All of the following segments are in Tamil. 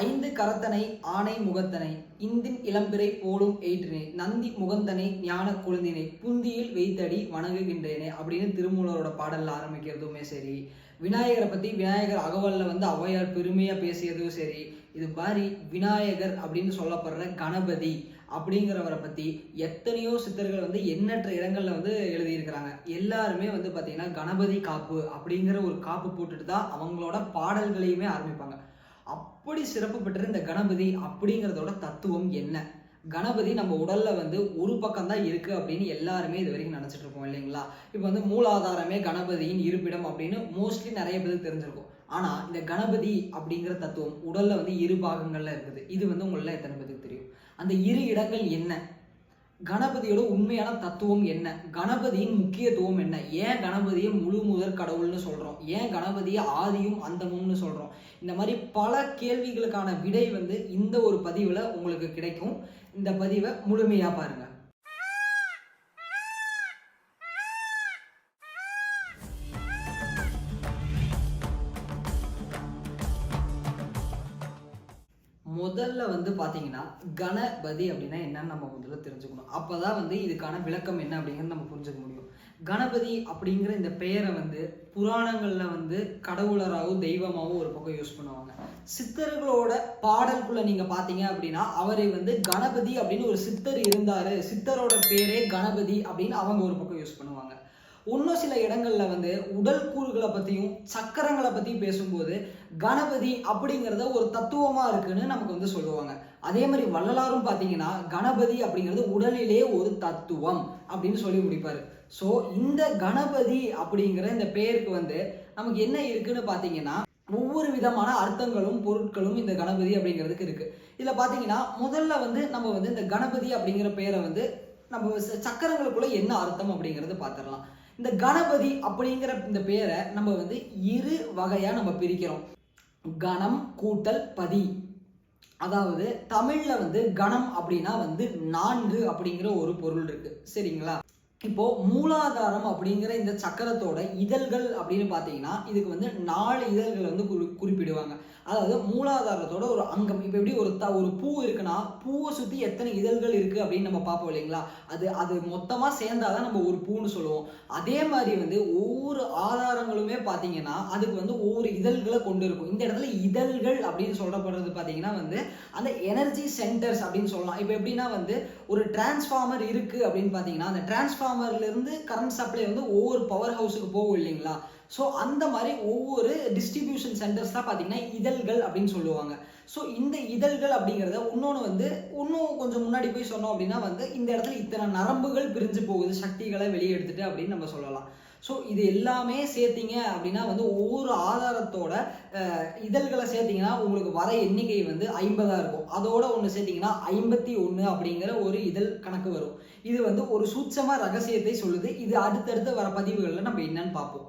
ஐந்து கரத்தனை ஆனை முகத்தனை இந்தின் இளம்பிறை போலும் எயிற்றினை நந்தி முகந்தனை ஞான குழந்தினை புந்தியில் வைத்தடி வணங்குகின்றேனே அப்படின்னு திருமூலரோட பாடல்ல ஆரம்பிக்கிறதுமே சரி, விநாயகரை பத்தி விநாயகர் அகவல்ல ஔவையார் பெருமையா பேசியதும் சரி, இது மாதிரி விநாயகர் அப்படின்னு சொல்லப்படுற கணபதி அப்படிங்கிறவரை பத்தி எத்தனையோ சித்தர்கள் எண்ணற்ற இடங்கள்ல எழுதியிருக்கிறாங்க. எல்லாருமே பாத்தீங்கன்னா கணபதி காப்பு அப்படிங்கிற ஒரு காப்பு போட்டுட்டு தான் அவங்களோட பாடல்களையுமே ஆரம்பிப்பாங்க. அப்படி சிறப்பு பெற்ற இந்த கணபதி அப்படிங்கிறதோட தத்துவம் என்ன? கணபதி நம்ம உடல்ல ஒரு பக்கம் தான் இருக்கு அப்படின்னு எல்லாருமே இது வரைக்கும் நினைச்சிட்டு இருக்கோம் இல்லைங்களா? இப்போ மூலாதாரமே கணபதியின் இருப்பிடம் அப்படின்னு மோஸ்ட்லி நிறைய பேருக்கு தெரிஞ்சிருக்கும். ஆனா இந்த கணபதி அப்படிங்கிற தத்துவம் உடல்ல இரு பாகங்கள்ல இருக்குது. இது உங்கள எத்தனை பேருக்கு தெரியும்? அந்த இரு இடங்கள் என்ன? கணபதியோட உண்மையான தத்துவம் என்ன? கணபதியின் முக்கியத்துவம் என்ன? ஏன் கணபதியை முழு முதற் கடவுள்னு சொல்றோம்? ஏன் கணபதியை ஆதியும் அந்தமும்னு சொல்றோம்? இந்த மாதிரி பல கேள்விகளுக்கான விடை இந்த ஒரு பதிவுல உங்களுக்கு கிடைக்கும். இந்த பதிவை முழுமையா பாருங்க. முதல்ல பாத்தீங்கன்னா கணபதி அப்படின்னா என்னன்னு நம்ம முதல்ல தெரிஞ்சுக்கணும். அப்பதான் இதுக்கான விளக்கம் என்ன அப்படிங்கிறது நம்ம புரிஞ்சுக்க முடியும். கணபதி அப்படிங்கிற இந்த பெயரை புராணங்கள்ல கடவுளராகவும் தெய்வமாகவும் ஒரு பக்கம் யூஸ் பண்ணுவாங்க. சித்தர்களோட பாடலுக்குள்ள நீங்க பாத்தீங்க அப்படின்னா அவரை கணபதி அப்படின்னு ஒரு சித்தர் இருந்தாரு, சித்தரோட பேரே கணபதி அப்படின்னு அவங்க ஒரு பக்கம் யூஸ் பண்ணுவாங்க. இன்னும் சில இடங்கள்ல உடல் கூறுகளை பத்தியும் சக்கரங்களை பத்தியும் பேசும்போது கணபதி அப்படிங்கிறத ஒரு தத்துவமா இருக்குன்னு நமக்கு சொல்லுவாங்க. அதே மாதிரி வள்ளலாரும் பாத்தீங்கன்னா கணபதி அப்படிங்கிறது உடலிலே ஒரு தத்துவம் அப்படின்னு சொல்லி முடிப்பாரு. சோ இந்த கணபதி அப்படிங்கிற இந்த பெயருக்கு நமக்கு என்ன இருக்குன்னு பாத்தீங்கன்னா ஒவ்வொரு விதமான அர்த்தங்களும் பொருட்களும் இந்த கணபதி அப்படிங்கிறதுக்கு இருக்கு. இதுல பாத்தீங்கன்னா முதல்ல நம்ம இந்த கணபதி அப்படிங்கிற பெயரை நம்ம சக்கரங்களுக்குள்ள என்ன அர்த்தம் அப்படிங்கறது பாத்திரலாம். இந்த கணபதி அப்படிங்கிற இந்த பெயரை நம்ம இரு வகையா நம்ம பிரிக்கிறோம். கணம் கூட்டல் பதி. அதாவது தமிழ்ல கணம் அப்படின்னா 4 அப்படிங்கிற ஒரு பொருள் இருக்கு. சரிங்களா? இப்போ மூலாதாரம் அப்படிங்கிற இந்த சக்கரத்தோட இதழ்கள் அப்படின்னு பாத்தீங்கன்னா இதுக்கு 4 இதழ்கள் குறிப்பிடுவாங்க. அதாவது மூலாதாரத்தோட ஒரு அங்கம். இப்ப எப்படி ஒரு பூ இருக்குன்னா பூவை சுத்தி எத்தனை இதழ்கள் இருக்கு அப்படின்னு நம்ம பார்ப்போம் இல்லைங்களா? அது மொத்தமா சேர்ந்தாதான் நம்ம ஒரு பூன்னு சொல்லுவோம். அதே மாதிரி ஒவ்வொரு ஆதாரங்களுமே பாத்தீங்கன்னா அதுக்கு ஒவ்வொரு இதழ்களை கொண்டு இருக்கும். இந்த இடத்துல இதழ்கள் அப்படின்னு சொல்லப்படுறது பாத்தீங்கன்னா அந்த எனர்ஜி சென்டர்ஸ் அப்படின்னு சொல்லலாம். இப்ப எப்படின்னா ஒரு டிரான்ஸ்ஃபார்மர் இருக்கு அப்படின்னு பாத்தீங்கன்னா அந்த டிரான்ஸ்ஃபார்மர்ல இருந்து கரண்ட் சப்ளை ஒவ்வொரு பவர் ஹவுஸுக்கு போகும் இல்லைங்களா? ஸோ அந்த மாதிரி ஒவ்வொரு டிஸ்ட்ரிபியூஷன் சென்டர்ஸ் தான் பார்த்தீங்கன்னா இதழ்கள் அப்படின்னு சொல்லுவாங்க. ஸோ இந்த இதழ்கள் அப்படிங்கிறத இன்னும் கொஞ்சம் முன்னாடி போய் சொன்னோம் அப்படின்னா இந்த இடத்துல இத்தனை நரம்புகள் பிரிஞ்சு போகுது சக்திகளை வெளியே எடுத்துட்டு அப்படின்னு நம்ம சொல்லலாம். ஸோ இது எல்லாமே சேர்த்தீங்க அப்படின்னா ஒவ்வொரு ஆதாரத்தோட இதழ்களை சேர்த்தீங்கன்னா உங்களுக்கு வர எண்ணிக்கை 50 இருக்கும். அதோட ஒன்று சேர்த்தீங்கன்னா 51 அப்படிங்கிற ஒரு இதழ் கணக்கு வரும். இது ஒரு சூட்சம ரகசியத்தை சொல்லுது. இது அடுத்தடுத்து வர பதிவுகளில் நம்ம என்னன்னு பார்ப்போம்.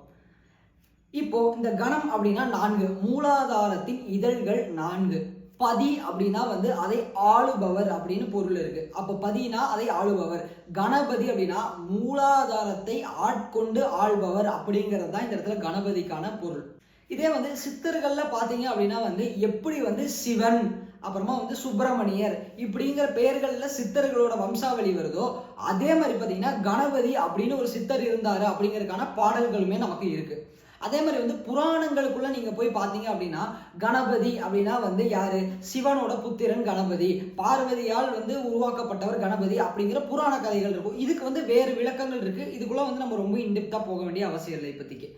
இப்போ இந்த கணம் அப்படின்னா 4, மூலாதாரத்தின் இதழ்கள் 4. பதி அப்படின்னா அதை ஆளுபவர் அப்படின்னு பொருள் இருக்கு. அப்ப பதினா அதை ஆளுபவர். கணபதி அப்படின்னா மூலாதாரத்தை ஆட்கொண்டு ஆள்பவர் அப்படிங்கிறது தான் இந்த இடத்துல கணபதிக்கான பொருள். இதே சித்தர்கள்ல பாத்தீங்க அப்படின்னா எப்படி சிவன் அப்புறமா சுப்பிரமணியர் இப்படிங்கிற பெயர்கள்ல சித்தர்களோட வம்சாவளி வருதோ அதே மாதிரி பாத்தீங்கன்னா கணபதி அப்படின்னு ஒரு சித்தர் இருந்தாரு அப்படிங்கிறதுக்கான பாடல்களுமே நமக்கு இருக்கு. அதே மாதிரி புராணங்களுக்குள்ள நீங்க போய் பாத்தீங்க அப்படின்னா கணபதி அப்படின்னா யாரு? சிவனோட புத்திரன் கணபதி, பார்வதியால் உருவாக்கப்பட்டவர் கணபதி அப்படிங்கிற புராண கதைகள் இருக்கும். இதுக்கு வேறு விளக்கங்கள் இருக்கு. இதுக்குள்ள நம்ம ரொம்ப இன்டெப்தா போக வேண்டிய அவசியம் இல்லை இப்போதைக்கு.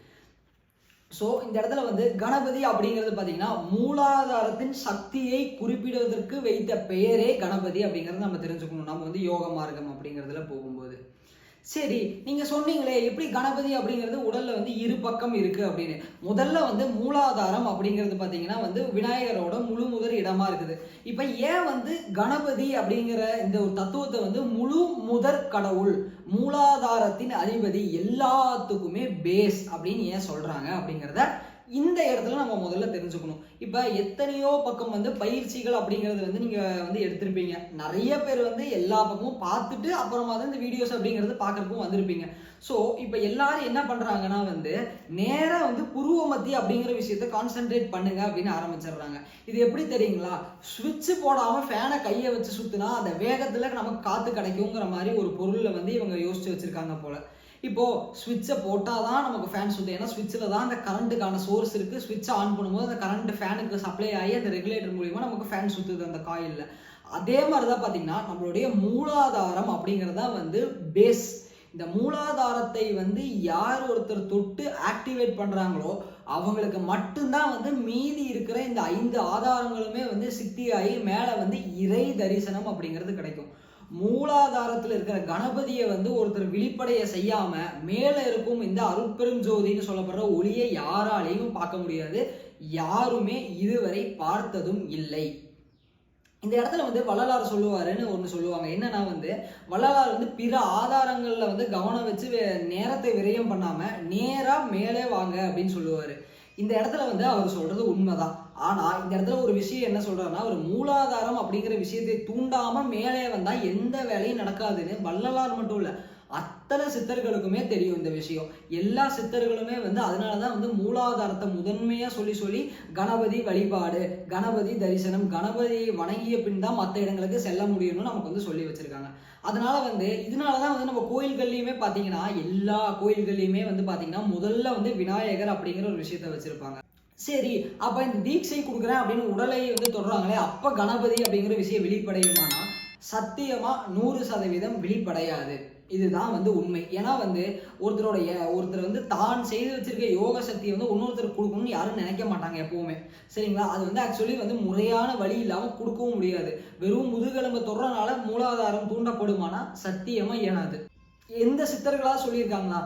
ஸோ இந்த இடத்துல கணபதி அப்படிங்கிறது பார்த்தீங்கன்னா மூலாதாரத்தின் சக்தியை குறிப்பிடுவதற்கு வைத்த பெயரே கணபதி அப்படிங்கிறது நம்ம தெரிஞ்சுக்கணும். நம்ம யோக மார்க்கம் அப்படிங்கிறதுல போகும்போது சரி நீங்க சொன்னீங்களே எப்படி கணபதி அப்படிங்கிறது உடல்ல இரு பக்கம் இருக்கு அப்படின்னு. முதல்ல மூலாதாரம் அப்படிங்கிறது பாத்தீங்கன்னா விநாயகரோட முழு முதற் இடமா இருக்குது. இப்ப ஏன் கணபதி அப்படிங்கிற இந்த ஒரு தத்துவத்தை முழு முதற் கடவுள், மூலாதாரத்தின் அதிபதி, எல்லாத்துக்குமே பேஸ் அப்படின்னு ஏன் சொல்றாங்க அப்படிங்கிறத இந்த இடத்துல நம்ம முதல்ல தெரிஞ்சுக்கணும். இப்போ எத்தனையோ பக்கம் வந்து பயிற்சிகள் அப்படிங்கிறது வந்து நீங்கள் வந்து எடுத்திருப்பீங்க. நிறைய பேர் வந்து எல்லா பக்கமும் பார்த்துட்டு அப்புறமா தான் இந்த வீடியோஸ் அப்படிங்கிறது பார்க்கறதுக்கும் வந்திருப்பீங்க. ஸோ இப்போ எல்லாரும் என்ன பண்ணுறாங்கன்னா வந்து நேராக வந்து புருவ மத்தி அப்படிங்கிற விஷயத்த கான்சென்ட்ரேட் பண்ணுங்க அப்படின்னு ஆரம்பிச்சிடுறாங்க. இது எப்படி தெரியுங்களா? சுவிட்ச் போடாமல் ஃபேனை கையை வச்சு சுற்றினா அந்த வேகத்தில் நமக்கு காற்று கிடைக்குங்கிற மாதிரி ஒரு பொருளில் வந்து இவங்க யோசிச்சு வச்சுருக்காங்க போல. இப்போ ஸ்விட்சை போட்டால் தான் நமக்கு ஃபேன் சுற்றும். ஏன்னா ஸ்விட்சில் தான் அந்த கரண்ட்டுக்கான சோர்ஸ் இருக்குது. ஸ்விட்சை ஆன் பண்ணும்போது அந்த கரண்ட் ஃபேனுக்கு சப்ளை ஆகி அந்த ரெகுலேட்டர் மூலிமா நமக்கு ஃபேன் சுற்றுது அந்த காயிலில். அதே மாதிரி தான் பார்த்தீங்கன்னா நம்மளுடைய மூலாதாரம் அப்படிங்கிறதா வந்து பேஸ். இந்த மூலாதாரத்தை வந்து யார் ஒருத்தர் தொட்டு ஆக்டிவேட் பண்ணுறாங்களோ அவங்களுக்கு மட்டும்தான் வந்து மீதி இருக்கிற இந்த 5 ஆதாரங்களுமே வந்து சித்தியாகி மேலே வந்து இறை தரிசனம் அப்படிங்கிறது கிடைக்கும். மூலாதாரத்தில் இருக்கிற கணபதியை வந்து ஒருத்தர் விழிப்படைய செய்யாம மேல இருக்கும் இந்த அருட்பெரும் ஜோதின்னு சொல்லப்படுற ஒளியை யாராலையும் பார்க்க முடியாது. யாருமே இதுவரை பார்த்ததும் இல்லை. இந்த இடத்துல வந்து வள்ளலார் சொல்லுவாருன்னு ஒன்று சொல்லுவாங்க. என்னன்னா வந்து வள்ளலார் வந்து பிற ஆதாரங்கள்ல வந்து கவனம் வச்சு நேரத்தை விரயம் பண்ணாம நேரா மேலே வாங்க அப்படின்னு சொல்லுவாரு. இந்த இடத்துல வந்து அவர் சொல்றது உண்மைதான். ஆனா இந்த இடத்துல ஒரு விஷயம் என்ன சொல்றாருன்னா, ஒரு மூலாதாரம் அப்படிங்கிற விஷயத்தை தூண்டாம மேலே வந்தா எந்த வேலையும் நடக்காதுன்னு வள்ளலார் மட்டும் இல்ல அத்தனை சித்தர்களுக்குமே தெரியும் இந்த விஷயம். எல்லா சித்தர்களுமே வந்து அதனாலதான் வந்து மூலாதாரத்தை முதன்மையா சொல்லி சொல்லி கணபதி வழிபாடு, கணபதி தரிசனம், கணபதியை வணங்கிய பின் தான் மற்ற இடங்களுக்கு செல்ல முடியும்னு நமக்கு வந்து சொல்லி வச்சிருக்காங்க. அதனால வந்து இதனாலதான் வந்து நம்ம கோயில்கள்லயுமே பாத்தீங்கன்னா எல்லா கோயில்கள்லயுமே வந்து பாத்தீங்கன்னா முதல்ல வந்து விநாயகர் அப்படிங்கிற ஒரு விஷயத்த வச்சிருப்பாங்க. சரி, அப்ப இந்த தீட்சை கொடுக்குறேன் அப்படின்னு உடலை வந்து தொடுறாங்களே, அப்ப கணபதி அப்படிங்கிற விஷயம் வெளிப்படையுமானா சத்தியமா 100% வெளிப்படையாது. இதுதான் வந்து உண்மை. ஏன்னா வந்து ஒருத்தர் வந்து தான் செய்து வச்சிருக்க யோக சக்தியை வந்து இன்னொருத்தருக்கு கொடுக்கணும்னு யாரும் நினைக்க மாட்டாங்க எப்பவுமே. சரிங்களா? அது வந்து ஆக்சுவலி வந்து முறையான வழி இல்லாமல் கொடுக்கவும் முடியாது. வெறும் முதுகெலும்பு தொடுறனால மூலாதாரம் தூண்டப்படுமானா சத்தியமா இயலாது. எந்த சித்தர்களா சொல்லியிருக்காங்களா?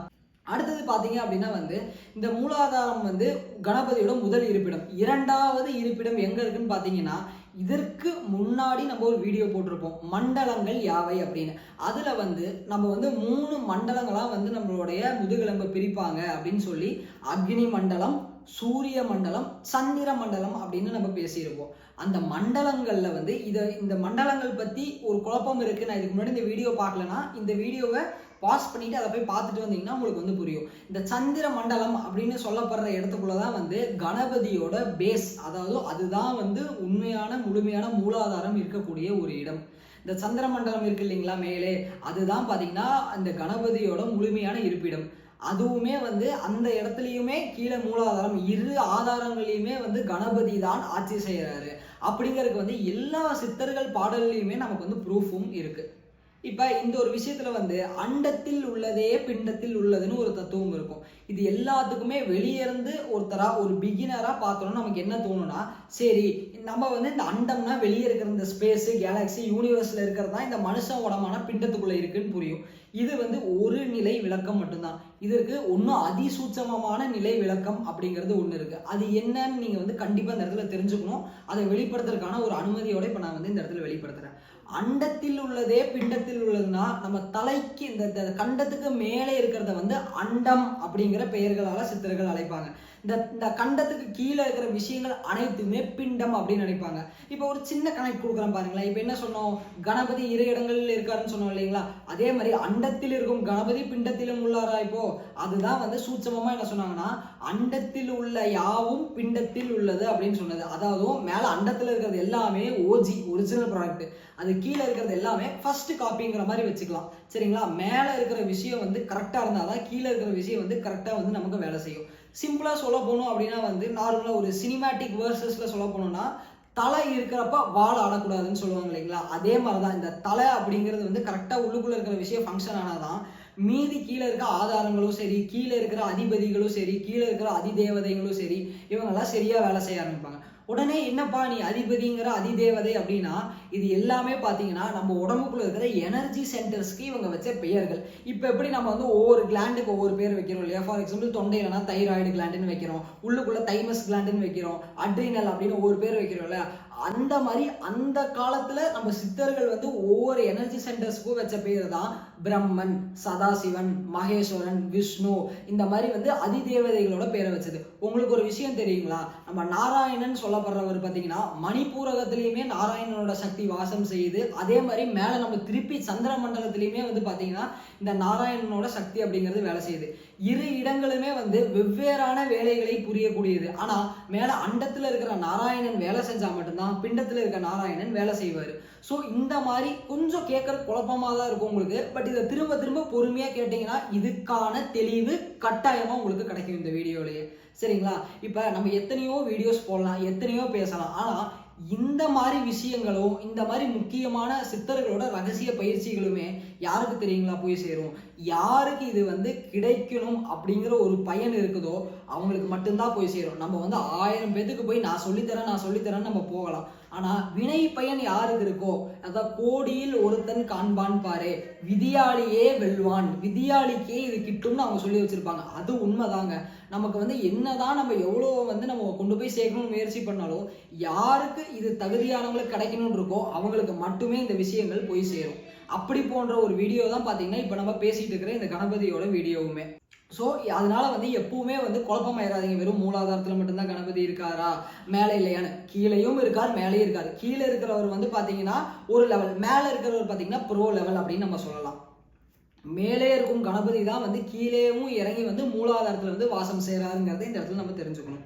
அடுத்தது பார்த்தீங்க அப்படின்னா வந்து இந்த மூலாதாரம் வந்து கணபதியோட முதல் இருப்பிடம். 2வது இருப்பிடம் எங்க இருக்குன்னு பார்த்தீங்கன்னா, இதற்கு முன்னாடி நம்ம ஒரு வீடியோ போட்டிருப்போம், மண்டலங்கள் யாவை அப்படின்னு. அதுல வந்து நம்ம வந்து 3 மண்டலங்களா வந்து நம்மளுடைய முதுகெலும்பை பிரிப்பாங்க அப்படின்னு சொல்லி அக்னி மண்டலம், சூரிய மண்டலம், சந்திர மண்டலம் அப்படின்னு நம்ம பேசியிருப்போம். அந்த மண்டலங்கள்ல வந்து இந்த மண்டலங்கள் பத்தி ஒரு குழப்பம் இருக்கு. நான் இதுக்கு முன்னாடி இந்த வீடியோ பார்க்கலன்னா இந்த வீடியோவை பாஸ் பண்ணிட்டு அதை போய் பார்த்துட்டு வந்தீங்கன்னா உங்களுக்கு வந்து புரியும். இந்த சந்திர மண்டலம் அப்படின்னு சொல்லப்படுற இடத்துக்குள்ளதான் வந்து கணபதியோட பேஸ், அதாவது அதுதான் வந்து உண்மையான முழுமையான மூலாதாரம் இருக்கக்கூடிய ஒரு இடம். இந்த சந்திர மண்டலம் இருக்கு இல்லைங்களா மேலே, அதுதான் பாத்தீங்கன்னா அந்த கணபதியோட முழுமையான இருப்பிடம். அதுவுமே வந்து அந்த இடத்துலயுமே கீழே மூலாதாரம், 2 ஆதாரங்களையுமே வந்து கணபதி தான் ஆட்சி செய்யறாரு அப்படிங்கிறதுக்கு வந்து எல்லா சித்தர்கள் பாடல்லையுமே நமக்கு வந்து ப்ரூஃபும் இருக்கு. இப்ப இந்த ஒரு விஷயத்துல வந்து அண்டத்தில் உள்ளதே பிண்டத்தில் உள்ளதுன்னு ஒரு தத்துவம் இருக்கும். இது எல்லாத்துக்குமே வெளியிருந்து ஒருத்தரா ஒரு பிகினரா பார்த்தோம்னா நமக்கு என்ன தோணும்னா, சரி நம்ம வந்து இந்த அண்டம்னா வெளியே இருக்கிற இந்த ஸ்பேஸ், கேலக்சி, யூனிவர்ஸ்ல இருக்கிறதா இந்த மனுஷன் உடமான பிண்டத்துக்குள்ள இருக்குன்னு புரியும். இது வந்து ஒரு நிலை விளக்கம் மட்டும்தான். இதற்கு ஒன்றும் அதிசூட்சமமான நிலை விளக்கம் அப்படிங்கிறது ஒன்று இருக்கு. அது என்னன்னு நீங்க வந்து கண்டிப்பா இந்த இடத்துல தெரிஞ்சுக்கணும். அதை வெளிப்படுத்துறதுக்கான ஒரு அனுமதியோட இப்ப நான் வந்து இந்த இடத்துல வெளிப்படுத்துறேன். அண்டத்தில் உள்ளதே பிண்டத்தில் உள்ளதுன்னா நம்ம தலைக்கு இந்த கண்டத்துக்கு மேலே இருக்கிறத வந்து அண்டம் அப்படிங்கிற பெயர்களால சித்தர்கள் அழைப்பாங்க. இந்த கண்டத்துக்கு கீழே இருக்கிற விஷயங்கள் அனைத்துமே பிண்டம் அப்படின்னு நினைப்பாங்க. இப்போ ஒரு சின்ன கணக்கு கொடுக்குறேன் பாருங்களேன். இப்போ என்ன சொன்னோம், கணபதி 2 இடங்கள்ல இருக்காருன்னு சொன்னோம் இல்லைங்களா? அதே மாதிரி அண்டத்தில் இருக்கும் கணபதி பிண்டத்திலும் உள்ளாரா? இப்போ அதுதான் வந்து சூட்சமமா என்ன சொன்னாங்கன்னா, அண்டத்தில் உள்ள யாவும் பிண்டத்தில் உள்ளது அப்படின்னு சொன்னது. அதாவது மேல அண்டத்துல இருக்கிறது எல்லாமே ஓஜி ஒரிஜினல் ப்ராடக்ட், அது கீழே இருக்கிறது எல்லாமே ஃபர்ஸ்ட் காப்பிங்கிற மாதிரி வச்சுக்கலாம். சரிங்களா? மேல இருக்கிற விஷயம் வந்து கரெக்டா இருந்தாதான் கீழே இருக்கிற விஷயம் வந்து கரெக்டா வந்து நமக்கு வேலை செய்யும். சிம்பிளா சொல்ல போனோம் அப்படின்னா வந்து நார்மலா ஒரு சினிமேட்டிக் வேர்சஸ்ல சொல்ல போனோம்னா, தலை இருக்கிறப்ப வால் ஆடக்கூடாதுன்னு சொல்லுவாங்க இல்லைங்களா? அதே மாதிரிதான் இந்த தலை அப்படிங்கிறது வந்து கரெக்டா உள்ளுக்குள்ள இருக்கிற விஷயம் ஃபங்க்ஷன் ஆனாதான் மீதி கீழே இருக்க ஆதாரங்களும் சரி, கீழே இருக்கிற அதிபதிகளும் சரி, கீழே இருக்கிற அதிதேவதைகளும் சரி, இவங்கெல்லாம் சரியா வேலை செய்ய ஆரம்பிப்பாங்க. உடனே என்னப்பா நீ அதிபதிங்கிற அதிதேவதை அப்படின்னா, இது எல்லாமே பார்த்தீங்கன்னா நம்ம உடம்புக்குள்ள இருக்கிற எனர்ஜி சென்டர்ஸ்க்கு இவங்க வச்ச பெயர்கள். இப்போ எப்படி நம்ம வந்து ஒவ்வொரு கிளாண்டுக்கு ஒவ்வொரு பேர் வைக்கிறோம் இல்லையா? ஃபார் எக்ஸாம்பிள் தொண்டையிலனா தைராய்டு கிளாண்டுன்னு வைக்கிறோம், உள்ளுக்குள்ள தைமஸ் கிளாண்டுன்னு வைக்கிறோம், அட்ரினல் அப்படின்னு ஒவ்வொரு பேர் வைக்கிறோம் இல்லையா? அந்த மாதிரி அந்த காலத்துல நம்ம சித்தர்கள் வந்து ஒவ்வொரு எனர்ஜி சென்டர்ஸ்க்கும் வச்ச பேர் தான் பிரம்மன், சதாசிவன், மகேஸ்வரன், விஷ்ணு, இந்த மாதிரி வந்து அதிதேவதைகளோட பேரை வச்சது. உங்களுக்கு ஒரு விஷயம் தெரியுங்களா? நம்ம நாராயணன் சொல்லப்படுறவர் பார்த்தீங்கன்னா மணிப்பூரகத்திலையுமே நாராயணனோட சக்தி வாசம் செய்யுது. அதே மாதிரி மேல நம்ம திருப்பி சந்திர மண்டலத்திலையுமே வந்து பார்த்தீங்கன்னா இந்த நாராயணனோட சக்தி அப்படிங்கிறது வேலை செய்யுது. இரு இடங்களுமே வந்து வெவ்வேறான வேலைகளை புரியக்கூடியது. ஆனா மேல அண்டத்துல இருக்கிற நாராயணன் வேலை செஞ்சா மட்டும்தான் பிண்டத்துல இருக்க நாராயணன் வேலை செய்வாரு. ஸோ இந்த மாதிரி கொஞ்சம் கேட்கற குழப்பமா தான் இருக்கும் உங்களுக்கு. பட் இதை திரும்ப திரும்ப பொறுமையா கேட்டீங்கன்னா இதுக்கான தெளிவு கட்டாயமா உங்களுக்கு கிடைக்கும் இந்த வீடியோலயே. சரிங்களா? இப்ப நம்ம எத்தனையோ வீடியோஸ் போடலாம், எத்தனையோ பேசலாம். ஆனா இந்த மாதிரி விஷயங்களும் இந்த மாதிரி முக்கியமான சித்தர்களோட ரகசிய பயிற்சிகளுமே யாருக்கு தெரியுங்களா போய் சேரும்? யாருக்கு இது வந்து கிடைக்கணும் அப்படிங்கிற ஒரு பயன் இருக்குதோ அவங்களுக்கு மட்டும்தான் போய் சேரும். நம்ம வந்து 1000 பேத்துக்கு போய் நான் சொல்லித்தரேன் நம்ம போகலாம். ஆனா வினை பயன் யாருக்கு இருக்கோ, அதான் கோடியில் ஒருத்தன் காண்பான் பாரு, விதியாளியே வெல்வான், விதியாளிக்கே இது கிட்டும்னு அவங்க சொல்லி வச்சிருப்பாங்க. அது உண்மைதாங்க. நமக்கு வந்து என்னதான் நம்ம எவ்வளோ வந்து நம்ம கொண்டு போய் சேர்க்கணும்னு முயற்சி பண்ணாலும் யாருக்கு இது தகுதியானவங்களுக்கு கிடைக்கணும்னு இருக்கோ அவங்களுக்கு மட்டுமே இந்த விஷயங்கள் போய் சேரும். அப்படி போன்ற ஒரு வீடியோ தான் பார்த்தீங்கன்னா இப்போ நம்ம பேசிட்டு இருக்கிற இந்த கணபதியோட வீடியோவுமே. ஸோ அதனால வந்து எப்பவுமே வந்து குழப்பமாயிடாதீங்க. வெறும் மூலாதாரத்தில் மட்டும்தான் கணபதி இருக்காரா, மேலே இல்லையான்னு. கீழேயும் இருக்கார், மேலேயும் இருக்கார். கீழே இருக்கிறவர் வந்து பார்த்தீங்கன்னா ஒரு லெவல், மேலே இருக்கிறவர் பார்த்தீங்கன்னா ப்ரோ லெவல் அப்படின்னு நம்ம சொல்லலாம். மேலே இருக்கும் கணபதி தான் வந்து கீழேயும் இறங்கி வந்து மூலாதாரத்தில் வந்து வாசம் செய்கிறாருங்கிறத இந்த இடத்துல நம்ம தெரிஞ்சுக்கணும்.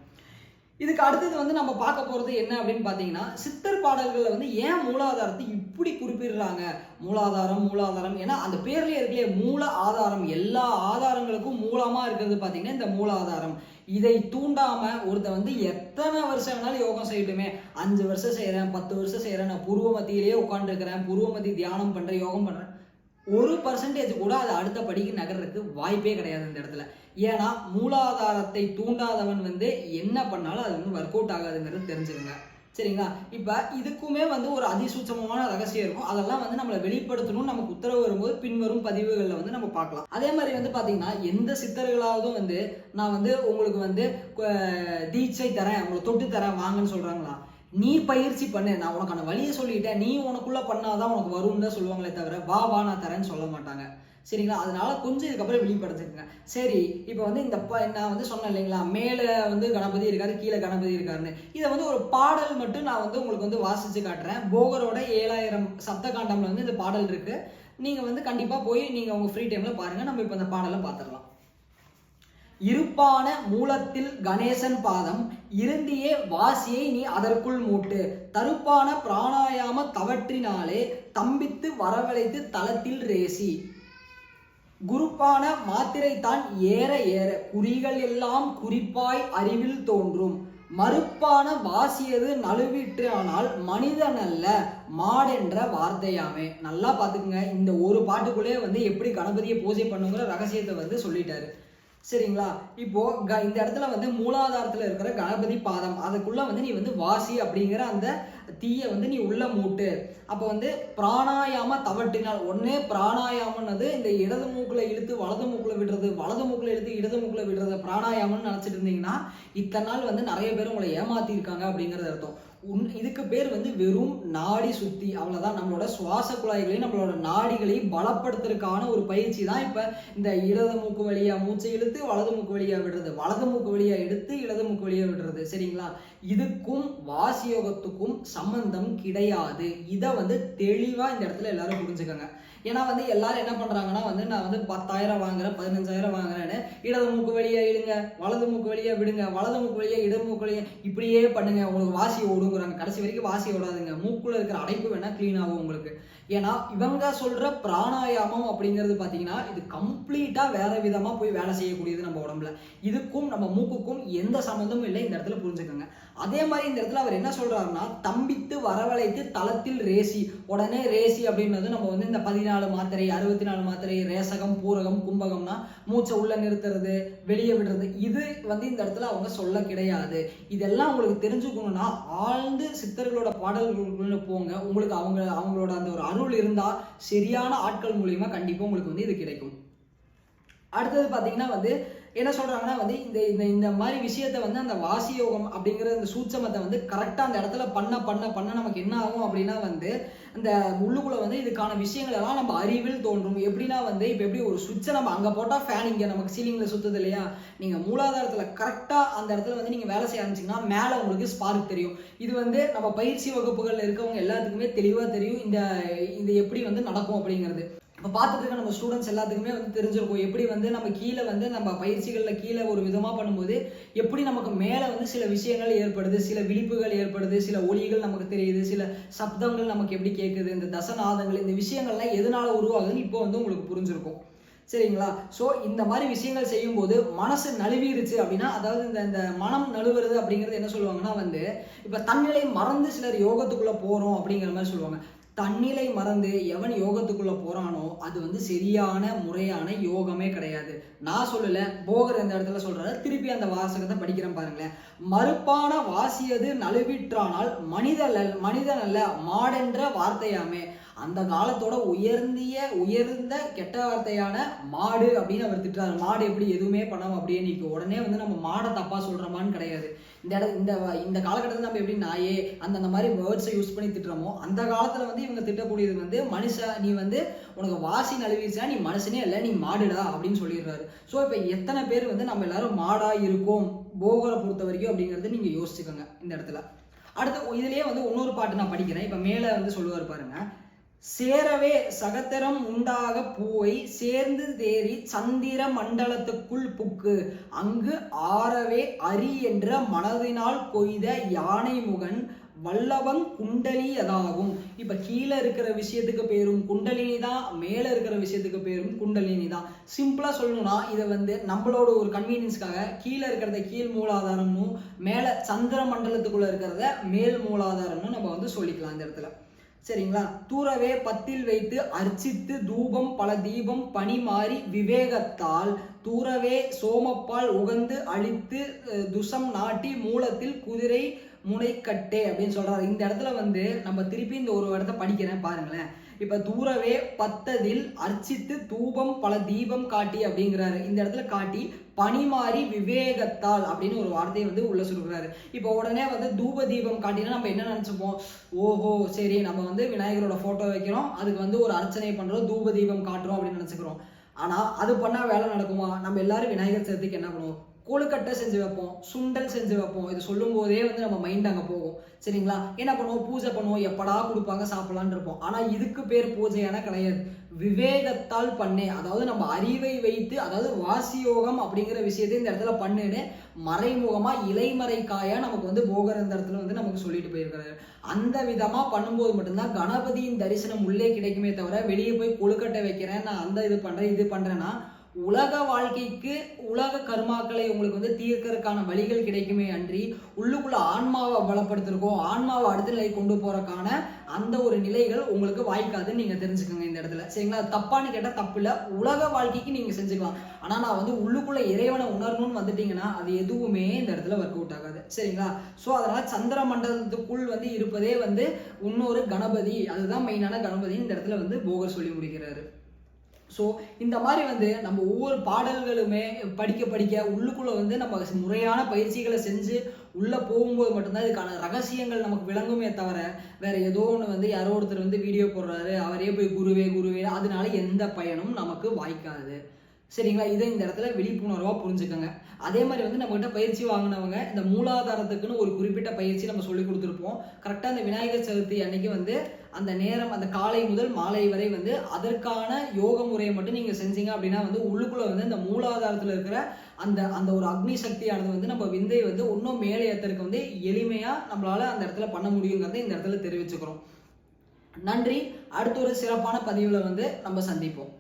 இதுக்கு அடுத்தது வந்து நம்ம பார்க்க போகிறது என்ன அப்படின்னு பார்த்தீங்கன்னா, சித்தர் பாடல்களில் வந்து ஏன் மூலாதாரத்தை இப்படி குறிப்பிடுறாங்க? மூலாதாரம் ஏன்னா அந்த பேர்லேயே இருக்கலையே மூல ஆதாரம். எல்லா ஆதாரங்களுக்கும் மூலமாக இருக்கிறது பார்த்தீங்கன்னா இந்த மூலாதாரம். இதை தூண்டாம ஒருத்தர் வந்து எத்தனை வருஷம் வேணாலும் யோகம் செய்யட்டுமே, 5 வருஷம் செய்கிறேன், 10 வருஷம் செய்கிறேன், நான் பூர்வ மத்தியிலேயே உட்காந்துருக்கிறேன், பூர்வ மத்தி தியானம் பண்ணுறேன், யோகம் பண்ணுறேன், 1% கூட அது அடுத்த படிக்கு நகர்றதுக்கு வாய்ப்பே கிடையாது இந்த இடத்துல. ஏன்னா மூலாதாரத்தை தூண்டாதவன் வந்து என்ன பண்ணாலும் அது வந்து ஒர்க் அவுட் ஆகாதுங்கிறது தெரிஞ்சுருங்க. சரிங்களா? இப்போ இதுக்குமே வந்து ஒரு அதிசூட்சமான ரகசியம் இருக்கும். அதெல்லாம் வந்து நம்மளை வெளிப்படுத்தணும்னு நமக்கு உத்தரவு வரும்போது பின்வரும் பதிவுகளில் வந்து நம்ம பார்க்கலாம். அதே மாதிரி வந்து பார்த்தீங்கன்னா எந்த சித்தர்களாவதும் வந்து நான் வந்து உங்களுக்கு வந்து தீட்சை தரேன், உங்களை தொட்டு தரேன் வாங்கன்னு சொல்கிறாங்களா? நீ பயிற்சி பண்ணு, நான் உனக்கான வழியை சொல்லிட்டேன், நீ உனக்குள்ள பண்ணாதான் உனக்கு வரும்னு தான் சொல்லுவாங்களே தவிர வா நான் தரேன்னு சொல்ல மாட்டாங்க. சரிங்களா? அதனால கொஞ்சம் இதுக்கப்புறம் வெளிப்படுத்திருக்கேன். சரி, இப்போ வந்து இந்த நான் வந்து சொன்னேன் இல்லைங்களா, மேலே வந்து கணபதி இருக்காரு, கீழே கணபதி இருக்காருன்னு. இதை வந்து ஒரு பாடல் மட்டும் நான் வந்து உங்களுக்கு வந்து வாசிச்சு காட்டுறேன். போகரோட 7000 சப்த காண்டம்ல வந்து இந்த பாடல் இருக்கு. நீங்க வந்து கண்டிப்பா போய் நீங்க உங்க ஃப்ரீ டைம்ல பாருங்க. நம்ம இப்போ இந்த பாடலை பார்த்துடலாம். இருப்பான மூலத்தில் கணேசன் பாதம் இருந்தியே வாசியை நீ அதற்குள் மூட்டு, தருப்பான பிராணாயாம தவற்றினாலே தம்பித்து வரவழைத்து தளத்தில் ரேசி, குருப்பான மாத்திரை தான் ஏற ஏற குறிகள் எல்லாம் குறிப்பாய் அறிவில் தோன்றும், மறுப்பான வாசியது நழுவிற்றானால் மனிதன் அல்ல மாடென்ற வார்த்தையாமே. நல்லா பார்த்துக்குங்க. இந்த ஒரு பாட்டுக்குள்ளே வந்து எப்படி கணபதியை பூஜை பண்ணுங்கிற ரகசியத்தை வந்து சொல்லிட்டாரு. சரிங்களா? இப்போ இந்த இடத்துல வந்து மூலாதாரத்துல இருக்கிற கணபதி பாதம் அதுக்குள்ள வந்து நீ வந்து வாசி அப்படிங்கிற அந்த தீய வந்து நீ உள்ள மூட்டு. அப்போ வந்து பிராணாயாம தவட்டினால், ஒன்னே பிராணாயாமன்னது இந்த இடது மூக்குல இழுத்து வலது மூக்குல விடுறது, வலது மூக்குல இழுத்து இடது மூக்குல விடுறது பிராணாயாமம்னு நினைச்சிட்டு இருந்தீங்கன்னா இத்தனை நாள் வந்து நிறைய பேர் உங்களை ஏமாத்தி இருக்காங்க அப்படிங்கிறது அர்த்தம். இதுக்கு பேர் வந்து வெறும் நாடி சுத்தி, அவ்வளவுதான். நம்மளோட சுவாச குழாய்களையும் நம்மளோட நாடிகளையும் பலப்படுத்துறதுக்கான ஒரு பயிற்சி தான் இப்ப இந்த இடது மூக்கு வழியா மூச்சை இழுத்து வலது மூக்கு வழியா விடுறது, வலது மூக்கு வழியா எடுத்து இடது மூக்கு வழியா விடுறது. சரிங்களா? இதுக்கும் வாசியோகத்துக்கும் சம்பந்தம் கிடையாது. இதை வந்து தெளிவா இந்த இடத்துல எல்லாரும் புரிஞ்சுக்கோங்க. ஏன்னா வந்து எல்லாரும் என்ன பண்றாங்கன்னா வந்து நான் வந்து 10,000 வாங்குறேன், 15,000 வாங்குறேன்னு இடது மூக்கு வழியா இடுங்க, வலது மூக்கு வழியா விடுங்க, வலது மூக்கு வழியா இடது மூக்கு வழியா இப்படியே பண்ணுங்க, உங்களுக்கு வாசி ஓடுங்கிறாங்க. கடைசி வரைக்கும் வாசி ஓடாதுங்க. மூக்குல இருக்கிற அடைப்பு வேணா கிளீன் ஆகும் உங்களுக்கு. ஏன்னா இவங்க சொல்ற பிராணாயாமம் அப்படிங்கிறது பாத்தீங்கன்னா இது கம்ப்ளீட்டா வேற விதமா போய் வேலை செய்யக்கூடியது நம்ம உடம்புல. இதுக்கும் நம்ம மூக்குக்கும் எந்த சம்பந்தமும் இல்லை. இந்த இடத்துல புரிஞ்சுக்கோங்க. அதே மாதிரி இந்த இடத்துல அவர் என்ன சொல்றாருன்னா, தம்பித்து வரவழைத்து தளத்தில் ரேசி. உடனே ரேசி அப்படின்றது நம்ம வந்து இந்த 14 மாத்திரை 64 மாத்திரை ரேசகம் பூரகம் கும்பகம்னா மூச்சை உள்ள நிறுத்துறது வெளியே விடுறது, இது வந்து இந்த இடத்துல அவங்க சொல்ல கிடையாது. இதெல்லாம் உங்களுக்கு தெரிஞ்சுக்கணும்னா ஆழ்ந்து சித்தர்களோட பாடல்களுக்குள்ள போங்க. உங்களுக்கு அவங்களோட அந்த ஒரு அருள் இருந்தா சரியான ஆட்கள் மூலியமா கண்டிப்பா உங்களுக்கு வந்து இது கிடைக்கும். அடுத்தது பாத்தீங்கன்னா வந்து என்ன சொல்றாங்கன்னா வந்து இந்த இந்த இந்த மாதிரி விஷயத்த வந்து அந்த வாசி யோகம் அப்படிங்கிற இந்த சூட்சமத்தை வந்து கரெக்டாக அந்த இடத்துல பண்ண நமக்கு என்ன ஆகும் அப்படின்னா வந்து அந்த உள்ளுக்குள்ள வந்து இதுக்கான விஷயங்கள் எல்லாம் நம்ம அறிவில் தோன்றும். எப்படின்னா வந்து இப்போ எப்படி ஒரு சுவிட்சை நம்ம அங்கே போட்டால் ஃபேன் இங்கே நமக்கு சீலிங்ல சுத்துது இல்லையா, நீங்கள் மூலாதாரத்தில் கரெக்டாக அந்த இடத்துல வந்து நீங்கள் வேலை செய்ய ஆரம்பிச்சிங்கன்னா மேலே உங்களுக்கு ஸ்பார்க் தெரியும். இது வந்து நம்ம பயிற்சி வகுப்புகளில் இருக்கவங்க எல்லாத்துக்குமே தெளிவாக தெரியும் இந்த எப்படி வந்து நடக்கும் அப்படிங்கிறது. இப்போ பார்த்துட்டு இருக்க நம்ம ஸ்டூடெண்ட்ஸ் எல்லாத்துக்குமே வந்து தெரிஞ்சிருக்கும் எப்படி வந்து நம்ம கீழே வந்து நம்ம பயிற்சிகளில் கீழே ஒரு விதமாக பண்ணும்போது எப்படி நமக்கு மேலே வந்து சில விஷயங்கள் ஏற்படுது, சில விழிப்புகள் ஏற்படுது, சில ஒலிகள் நமக்கு தெரியுது, சில சப்தங்கள் நமக்கு எப்படி கேட்குது, இந்த தசநாதங்கள், இந்த விஷயங்கள்லாம் எதனால உருவாகுதுன்னு இப்போ வந்து உங்களுக்கு புரிஞ்சிருக்கும். சரிங்களா? ஸோ இந்த மாதிரி விஷயங்கள் செய்யும்போது மனசு நழுவிருச்சு அப்படின்னா, அதாவது இந்த மனம் நழுவுறது அப்படிங்கிறது என்ன சொல்லுவாங்கன்னா வந்து இப்போ தன்னிலை மறந்து சிலர் யோகத்துக்குள்ளே போகிறோம் அப்படிங்கிற மாதிரி சொல்லுவாங்க. தன்னிலை மறந்து எவன் யோகத்துக்குள்ள போறானோ அது வந்து சரியான முறையான யோகமே கிடையாது. நான் சொல்லல, போகர் இந்த இடத்துல சொல்றாரு. திருப்பி அந்த வாசகத்தை படிக்கிறேன் பாருங்களேன். மறுப்பான வாசியது நழுவிற்றானால் மனிதன் அல்ல மாடென்ற வார்த்தையாமே. அந்த காலத்தோட உயர்ந்த கெட்ட வார்த்தையான மாடு அப்படின்னு அவர் திட்டுறாரு. மாடு எப்படி எதுவுமே பண்ணாம அப்படியே நிற்கும். உடனே வந்து நம்ம மாடை தப்பா சொல்றோமான்னு கிடையாது. இந்த காலகட்டத்தில் நம்ம எப்படி நாயே அந்த மாதிரி வேர்ட்ஸை யூஸ் பண்ணி திட்டுறோமோ, அந்த காலத்துல வந்து இவங்க திட்டக்கூடியது வந்து மனுஷா நீ வந்து உனக்கு வாசி நழுவிடுச்சா, நீ மனுஷனே இல்லை, நீ மாடுடா அப்படின்னு சொல்லிடுறாரு. ஸோ இப்போ எத்தனை பேர் வந்து நம்ம எல்லாரும் மாடா இருக்கோம் போகரை பொறுத்த வரைக்கும் அப்படிங்கிறது நீங்க யோசிச்சுக்கோங்க இந்த இடத்துல. அடுத்து இதுலயே வந்து இன்னொரு பாட்டு நான் படிக்கிறேன். இப்ப மேல வந்து சொல்லுவார் பாருங்க. சேரவே சகத்திரம் உண்டாக பூவை சேர்ந்து தேறி சந்திர மண்டலத்துக்குள் புக்கு அங்கு ஆரவே அரி என்ற மனதினால் கொய்த யானை முகன் வல்லவன் குண்டலி அதாகும். இப்ப கீழே இருக்கிற விஷயத்துக்கு பேரும் குண்டலினி தான், மேல இருக்கிற விஷயத்துக்கு பேரும் குண்டலினி தான். சிம்பிளா சொல்லணும்னா இதை வந்து நம்மளோட ஒரு கன்வீனியன்ஸ்க்காக கீழே இருக்கிறத கீழ் மூலாதாரமும் மேல சந்திர மண்டலத்துக்குள்ள இருக்கிறத மேல் மூலாதாரம்னு நம்ம வந்து சொல்லிக்கலாம் இந்த இடத்துல. சரிங்களா? தூரவே பத்தில் வைத்து அர்ச்சித்து தூபம் பல தீபம் பனி மாறி விவேகத்தால் தூரவே சோமப்பால் உகந்து அழித்து துசம் நாட்டி மூலத்தில் குதிரை முனைக்கட்டே அப்படின்னு சொல்றாரு. இந்த இடத்துல வந்து நம்ம திருப்பி இந்த ஒரு இடத்த படிக்கிறேன் பாருங்களேன். இப்ப தூரவே பத்ததில் அர்ச்சித்து தூபம் பல தீபம் காட்டி அப்படிங்கிறாரு. இந்த இடத்துல காட்டி பனிமாறி விவேகத்தால் அப்படின்னு ஒரு வார்த்தையை வந்து உள்ள சொல்றாரு. இப்போ உடனே வந்து தூப தீபம் காட்டினா நம்ம என்ன நினைச்சுப்போம், ஓஹோ சரி நம்ம வந்து விநாயகரோட போட்டோ வைக்கிறோம், அதுக்கு வந்து ஒரு அர்ச்சனை பண்றோம், தூப தீபம் காட்டுறோம் அப்படின்னு நினைச்சுக்கிறோம். ஆனா அது பண்ணா வேலை நடக்குமா? நம்ம எல்லாரும் விநாயகர் சதுர்த்திக்கு என்ன பண்ணுவோம், கொழுக்கட்டை செஞ்சு வைப்போம், சுண்டல் செஞ்சு வைப்போம். இது சொல்லும் போதே வந்து நம்ம மைண்ட் அங்கே போகும். சரிங்களா? என்ன பண்ணுவோம், பூஜை பண்ணுவோம், எப்படா கொடுப்பாங்க சாப்பிடலான்னு இருப்போம். ஆனா இதுக்கு பேர் பூஜையான கிடையாது, விவேகத்தால் பண்ணே. அதாவது நம்ம அறிவை வைத்து, அதாவது வாசியோகம் அப்படிங்கிற விஷயத்தை இந்த இடத்துல பண்ணுன்னு மறைமுகமா இலைமறைக்காயா நமக்கு வந்து போகர் இந்த இடத்துல வந்து நமக்கு சொல்லிட்டு போயிருக்கிறாரு. அந்த விதமா பண்ணும்போது மட்டும்தான் கணபதியின் தரிசனம் உள்ளே கிடைக்குமே தவிர வெளியே போய் கொழுக்கட்டை வைக்கிறேன், நான் அந்த இது பண்றேன்னா உலக வாழ்க்கைக்கு உலக கர்மாக்களை உங்களுக்கு வந்து தீர்க்கறதுக்கான வழிகள் கிடைக்குமே அன்றி உள்ளுக்குள்ள ஆன்மாவை பலப்படுத்திருக்கோம், ஆன்மாவை அடுத்த நிலை கொண்டு போறதுக்கான அந்த ஒரு நிலைகள் உங்களுக்கு வாய்க்காதுன்னு நீங்க தெரிஞ்சுக்கோங்க இந்த இடத்துல. சரிங்களா? தப்பான்னு கேட்டா தப்பு இல்லை, உலக வாழ்க்கைக்கு நீங்க செஞ்சுக்கலாம். ஆனா நான் வந்து உள்ளுக்குள்ள இறைவனை உணரணும்னு வந்துட்டீங்கன்னா அது எதுவுமே இந்த இடத்துல ஒர்க் அவுட் ஆகாது. சரிங்களா? ஸோ அதனால சந்திர மண்டலத்துக்குள் வந்து இருப்பதே வந்து இன்னொரு கணபதி, அதுதான் மெயினான கணபதி இந்த இடத்துல வந்து போகர் சொல்லி முடிக்கிறாரு. ஸோ இந்த மாதிரி வந்து நம்ம ஒவ்வொரு பாடல்களுமே படிக்க உள்ளுக்குள்ள வந்து நம்ம முறையான பயிற்சிகளை செஞ்சு உள்ள போகும்போது மட்டும்தான் இதுக்கான ரகசியங்கள் நமக்கு விளங்குமே தவிர வேற ஏதோ ஒன்று வந்து யாரோ ஒருத்தர் வந்து வீடியோ போடுறாரு அவரே போய் குருவே அதனால எந்த பயனும் நமக்கு வாய்க்காது. சரிங்களா? இதை இந்த இடத்துல விழிப்புணர்வா புரிஞ்சுக்கோங்க. அதே மாதிரி வந்து நம்ம கிட்ட பயிற்சி வாங்கினவங்க இந்த மூலாதாரத்துக்குன்னு ஒரு குறிப்பிட்ட பயிற்சி நம்ம சொல்லி கொடுத்துருப்போம். கரெக்டாக அந்த விநாயகர் சதுர்த்தி அன்னைக்கு வந்து அந்த நேரம் அந்த காலை முதல் மாலை வரை வந்து அதற்கான யோக முறையை மட்டும் நீங்க செஞ்சீங்க அப்படின்னா வந்து உள்ளுக்குள்ள வந்து இந்த மூலாதாரத்துல இருக்கிற அந்த ஒரு அக்னி சக்தியானது வந்து நம்ம விந்தை வந்து இன்னும் மேலே ஏற்றதுக்கு வந்து எளிமையா நம்மளால அந்த இடத்துல பண்ண முடியுங்கிறத இந்த இடத்துல தெரிவிச்சுக்கிறோம். நன்றி. அடுத்த ஒரு சிறப்பான பதிவுல வந்து நம்ம சந்திப்போம்.